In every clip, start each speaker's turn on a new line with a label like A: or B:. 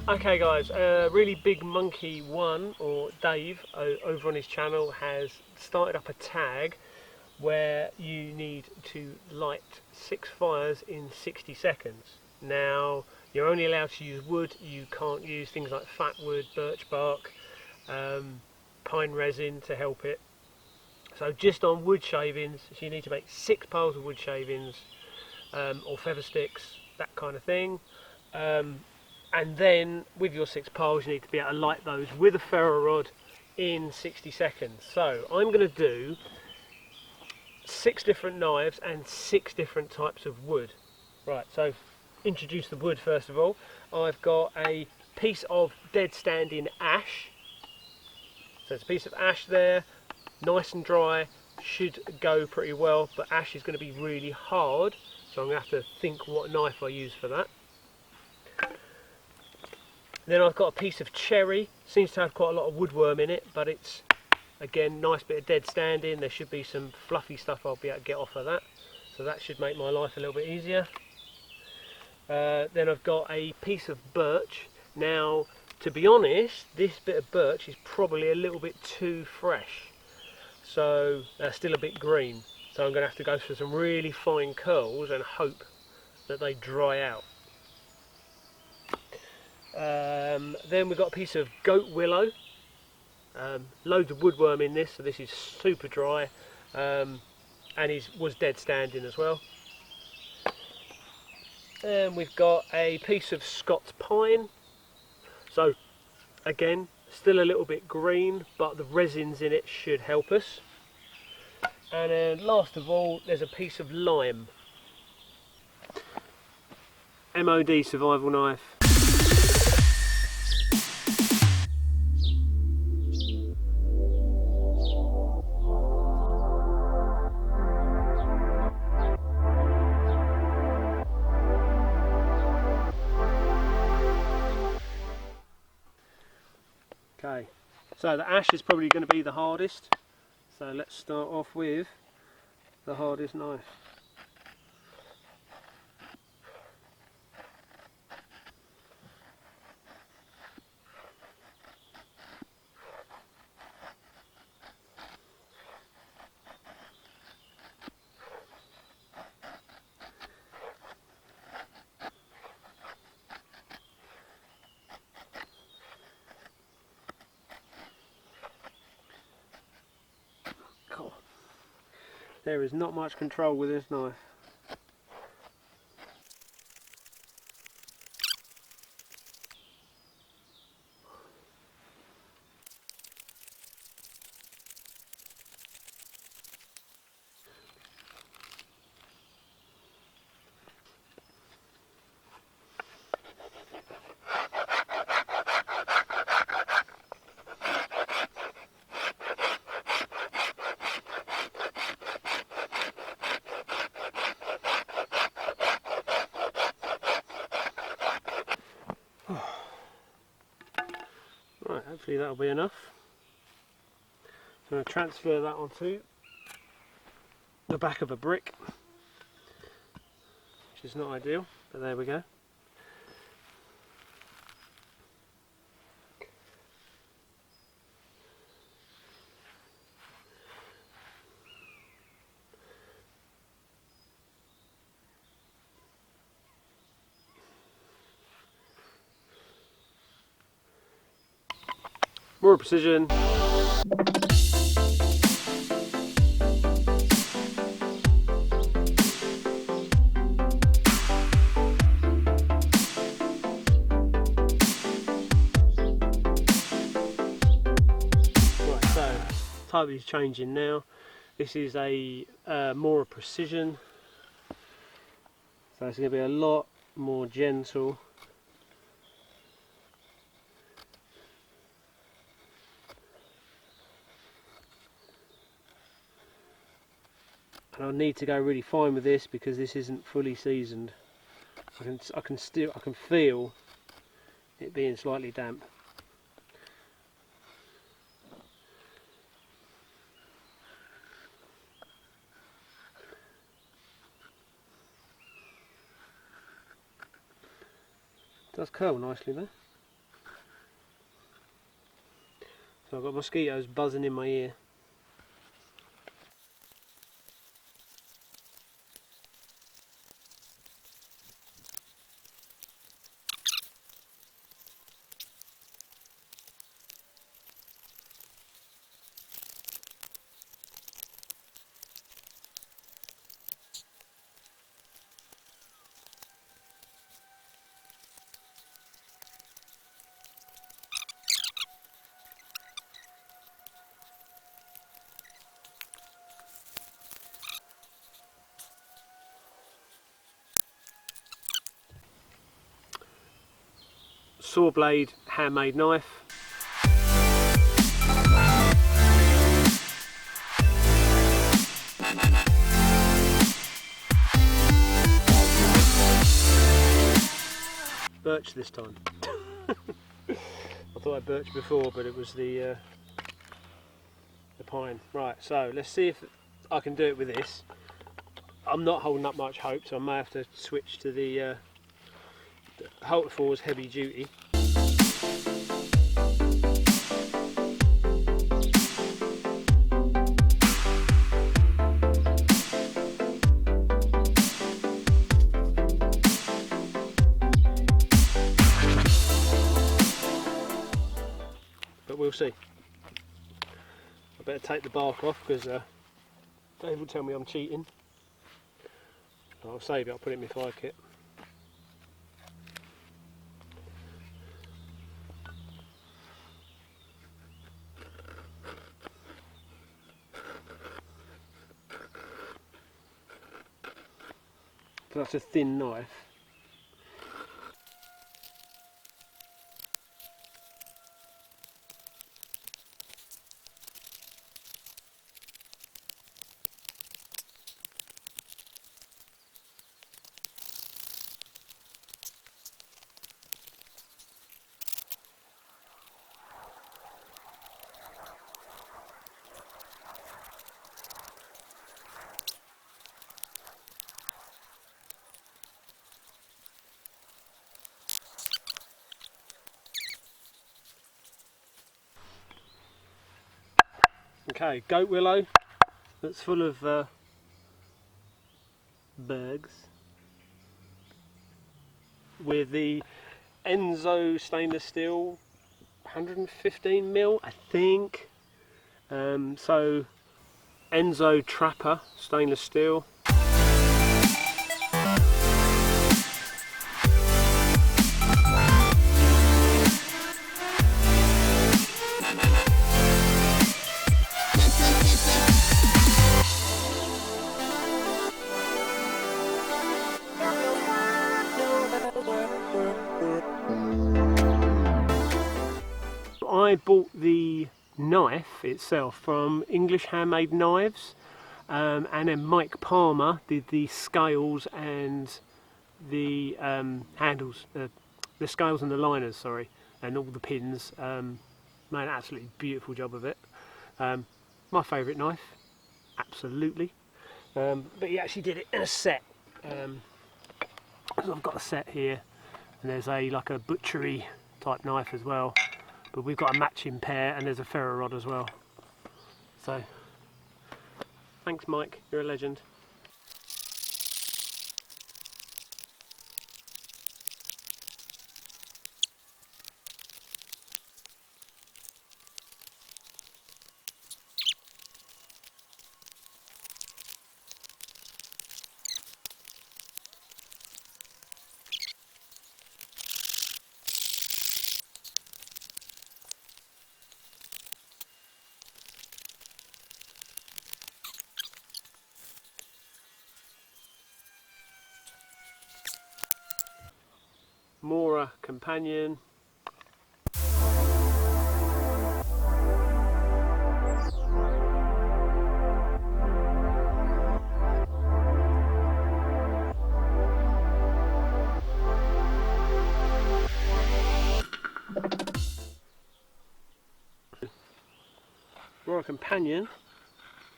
A: Okay guys, really big monkey one, or Dave, over on his channel has started up a tag where you need to light 6 fires in 60 seconds. Now, you're only allowed to use wood, you can't use things like fat wood, birch bark, pine resin to help it. So just on wood shavings, so you need to make 6 piles of wood shavings, or feather sticks, that kind of thing. And then with your 6 piles you need to be able to light those with a ferro rod in 60 seconds. So I'm going to do 6 different knives and 6 different types of wood. Right, so introduce the wood first of all. I've got a piece of dead standing ash. So it's a piece of ash there, nice and dry, should go pretty well, but ash is going to be really hard, so I'm going to have to think what knife I use for that. Then I've got a piece of cherry, seems to have quite a lot of woodworm in it, but it's, again, nice bit of dead standing. There should be some fluffy stuff I'll be able to get off of that, so that should make my life a little bit easier. Then I've got a piece of birch. Now, to be honest, this bit of birch is probably a little bit too fresh, so still a bit green, so I'm going to have to go for some really fine curls and hope that they dry out. Then we've got a piece of goat willow, loads of woodworm in this, so this is super dry, and was dead standing as well. And we've got a piece of Scots pine, so again still a little bit green, but the resins in it should help us. And then last of all there's a piece of lime, M.O.D survival knife. Okay, so the ash is probably going to be the hardest, so let's start off with the hardest knife. There is not much control with this knife. Right, hopefully that'll be enough. So I'm going to transfer that onto the back of a brick, which is not ideal, but there we go. More precision. Type is changing now. This is a more precision, so it's going to be a lot more gentle. And I need to go really fine with this because this isn't fully seasoned. I can feel it being slightly damp. It does curl nicely there. So I've got mosquitoes buzzing in my ear. Saw blade handmade knife. Birch this time. I thought I birched before, but it was the pine. Right, so let's see if I can do it with this. I'm not holding up much hope, so I may have to switch to the Halter 4's heavy duty. But we'll see. I better take the bark off because Dave will tell me I'm cheating. I'll save it, I'll put it in my fire kit. So that's a thin knife. Okay, goat willow that's full of bugs with the Enzo stainless steel 115mm, I think. So Enzo Trapper stainless steel. I bought the knife itself from English Handmade Knives, and then Mike Palmer did the scales and the handles, the scales and the liners, sorry, and all the pins. Made an absolutely beautiful job of it. My favourite knife, absolutely. But he actually did it in a set. So I've got a set here, and there's like a butchery type knife as well. But we've got a matching pair, and there's a ferro rod as well. So, thanks Mike, you're a legend. Mora companion. Mora companion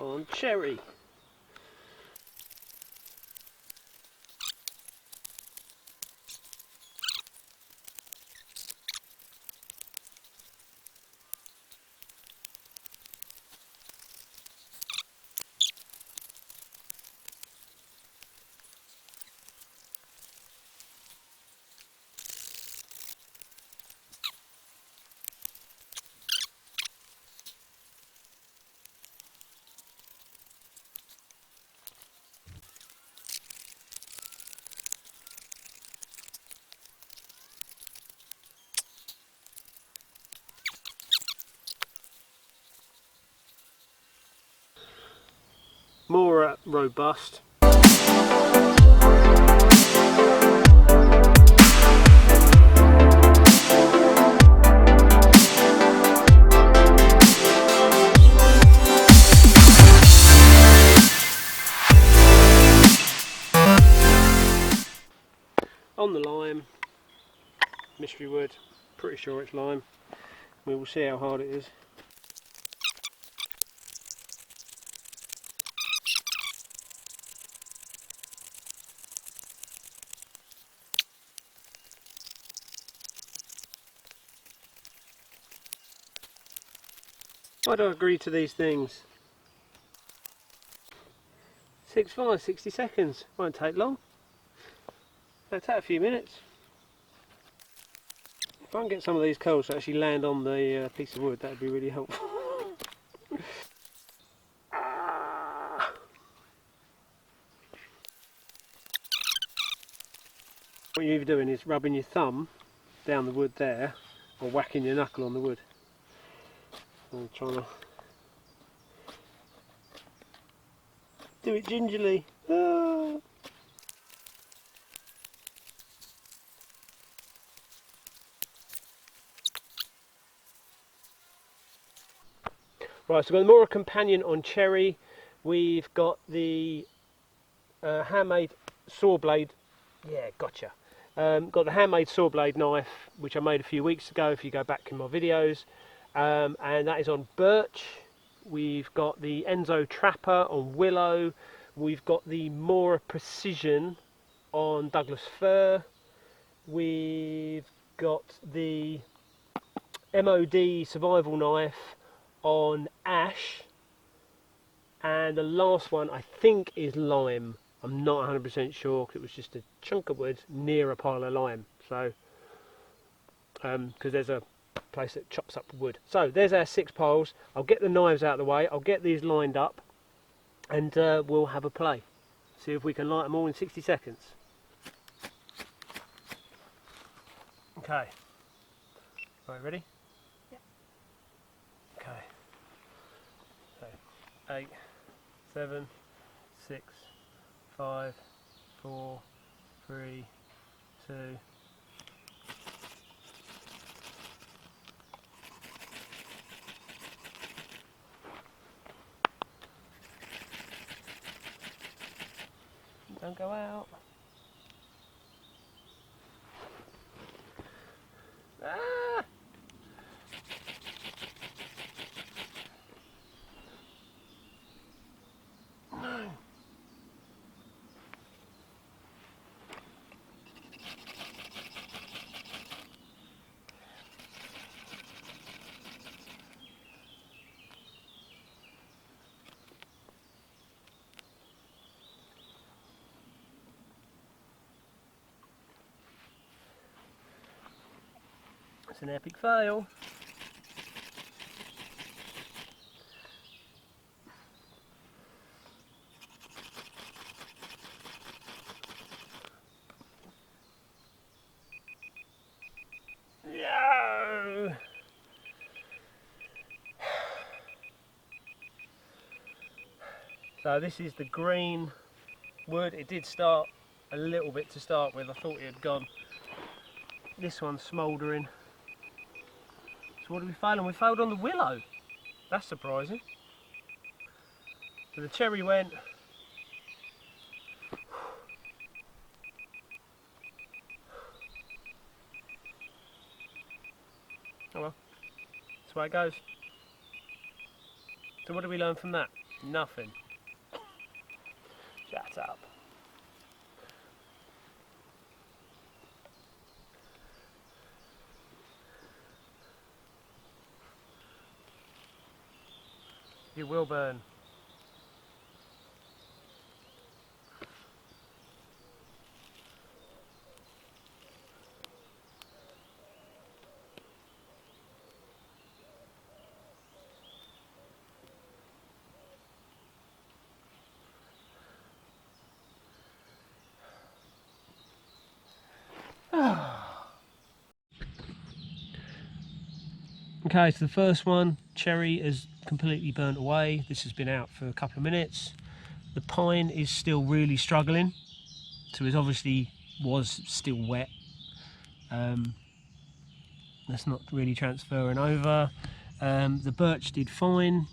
A: on cherry. more robust. On the lime, mystery wood, pretty sure it's lime. We will see how hard it is. Why do I agree to these things? 6.5, 60 seconds, won't take long. It'll take a few minutes. If I can get some of these coals to actually land on the piece of wood, that would be really helpful. What you're either doing is rubbing your thumb down the wood there, or whacking your knuckle on the wood. I'm trying to do it gingerly. Ah. Right, so we've got the Mora companion on cherry. We've got the handmade saw blade. Yeah, gotcha. Got the handmade saw blade knife, which I made a few weeks ago if you go back in my videos. And that is on birch. We've got the Enzo Trapper on willow. We've got the Mora Precision on Douglas fir. We've got the M.O.D survival knife on ash, and the last one I think is lime. I'm not 100% sure because it was just a chunk of wood near a pile of lime. So, because there's a place that chops up wood. So there's our 6 piles. I'll get the knives out of the way. I'll get these lined up, and we'll have a play. See if we can light them all in 60 seconds. Okay. Right, ready?
B: Yeah.
A: Okay. So 8, 7, 6, 5, 4, 3, 2. Don't go out. Ah! No. It's an epic fail. No! So this is the green wood. It did start a little bit to start with. I thought it had gone. This one's smouldering. So what did we fail on? We failed on the willow. That's surprising. So the cherry went. Oh well, that's the way it goes. So what did we learn from that? Nothing. Shut up. You will burn. Okay, so the first one, cherry, is completely burnt away. This has been out for a couple of minutes. The pine is still really struggling, so it obviously was still wet. That's not really transferring over. The birch did fine.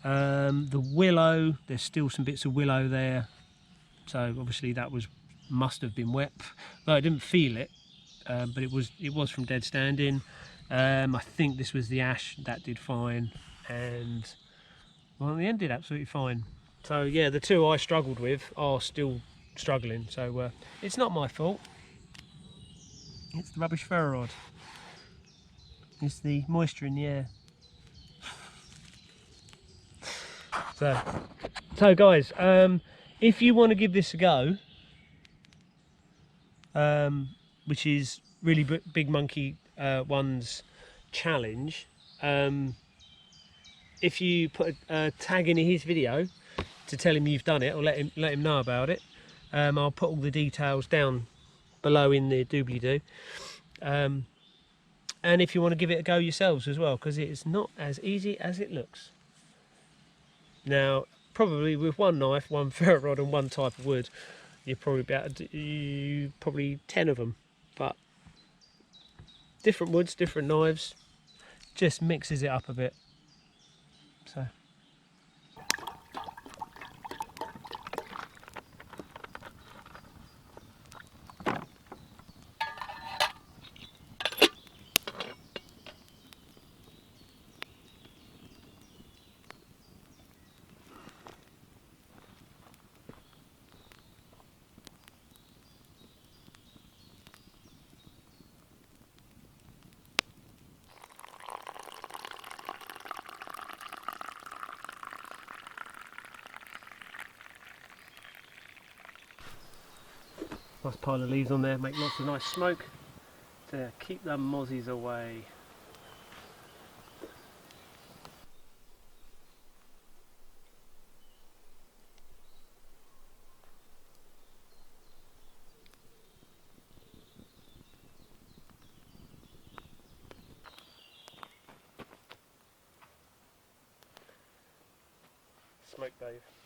A: The willow, there's still some bits of willow there, so obviously that must have been wet, though I didn't feel it. But it was from dead standing. I think this was the ash, that did fine, and well, in the end did absolutely fine. So yeah, the two I struggled with are still struggling, so it's not my fault. It's the rubbish ferro rod. It's the moisture in the air. So guys, if you want to give this a go, which is really Big Monkey One's challenge, if you put a tag in his video to tell him you've done it, or let him know about it, I'll put all the details down below in the doobly-doo. And if you want to give it a go yourselves as well, because it's not as easy as it looks. Now, probably with one knife, one ferro rod and one type of wood, you're probably about to do probably 10 of them. But different woods, different knives, just mixes it up a bit. So. Nice pile of leaves on there, make lots of nice smoke to keep the mozzies away. Smoke, Dave.